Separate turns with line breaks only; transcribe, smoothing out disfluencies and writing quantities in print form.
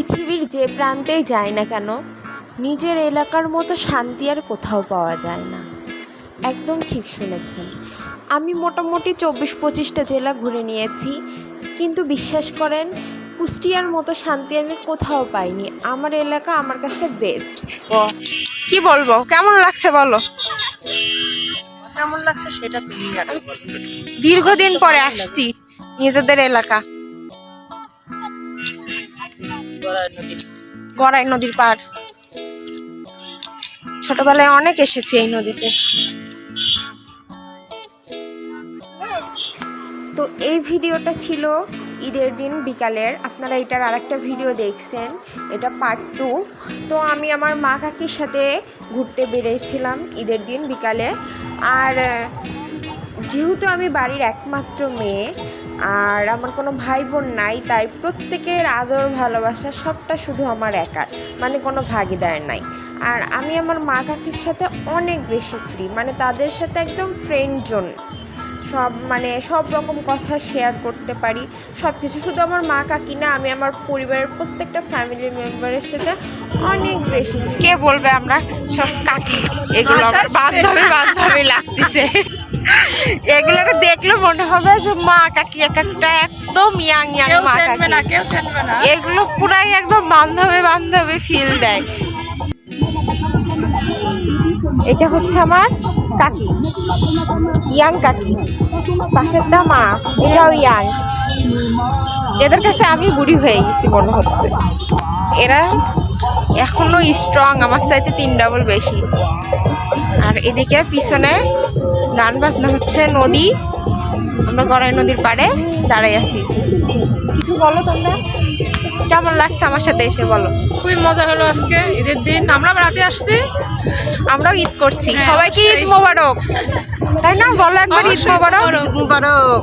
পৃথিবীর যে প্রান্তেই যাই না কেন, নিজের এলাকার মতো শান্তি আর কোথাও পাওয়া যায় না। একদম ঠিক শুনেছেন। আমি মোটামুটি 24-25টা জেলা ঘুরে নিয়েছি, কিন্তু বিশ্বাস করেন কুষ্টিয়ার মতো শান্তি আমি কোথাও পাইনি। আমার এলাকা আমার কাছে বেস্ট।
কি বলবো, কেমন লাগছে বলো?
কেমন লাগছে সেটা তুমি আগে বলো।
দীর্ঘদিন পরে আসছি নিজেদের এলাকা,
গড়াই নদী।
গড়াই নদীর পাড়। ছোটবেলায় অনেক এসেছি এই নদীতে।
তো এই ভিডিওটা ছিল ঈদের দিন বিকালের। আপনারা এটার আরেকটা ভিডিও দেখছেন, এটা পার্ট 2। তো আমি আমার মা কাকির সাথে ঘুরতে বেরিয়েছিলাম ঈদের দিন বিকালে। আর যেহেতু আমি বাড়ির একমাত্র মেয়ে আর আমার কোনো ভাই বোন নাই, তাই প্রত্যেকের আদর ভালোবাসা সবটা শুধু আমার একার, মানে কোনো ভাগিদার নাই। আর আমি আমার মা কাকির সাথে অনেক বেশি ফ্রি, মানে তাদের সাথে একদম ফ্রেন্ড জোন। সব রকম কথা শেয়ার করতে পারি, সব কিছু। শুধু আমার মা কাকি না, আমি আমার পরিবারের প্রত্যেকটা ফ্যামিলি মেম্বারের সাথে অনেক বেশি।
কে বলবে আমরা সব কাকি, এগুলো আমার বান্ধবী লাগতেছে। এগুলোকে দেখলে মনে হবে যে মা কাকি এক একটা একদম ইয়াং মা কাকি। এগুলো পুরাই একদম বান্ধবী ফিল দেয়। এটা হচ্ছে আমার কাকি, ইয়াং কাকি। পাশেরটা মা, এটাও ইয়াং। এদের কাছে আমি বুড়ি হয়ে গেছি মনে হচ্ছে। এরা এখনো স্ট্রং, আমার চাইতে 3 ডাবল বেশি। আর এদিকে পিছনে গান বাজনা হচ্ছে, নদী। আমরা গড়াই নদীর পাড়ে দাঁড়াই আছি। কিছু বলো তোমরা, কেমন লাগছে আমার সাথে এসে বলো?
খুবই মজা হলো আজকে ঈদের দিন। আমরা রাতে আসছি,
আমরাও ঈদ করছি। সবাইকে ঈদ মোবারক, তাই না? বলো একবার ঈদ মোবারক।
মুবারক।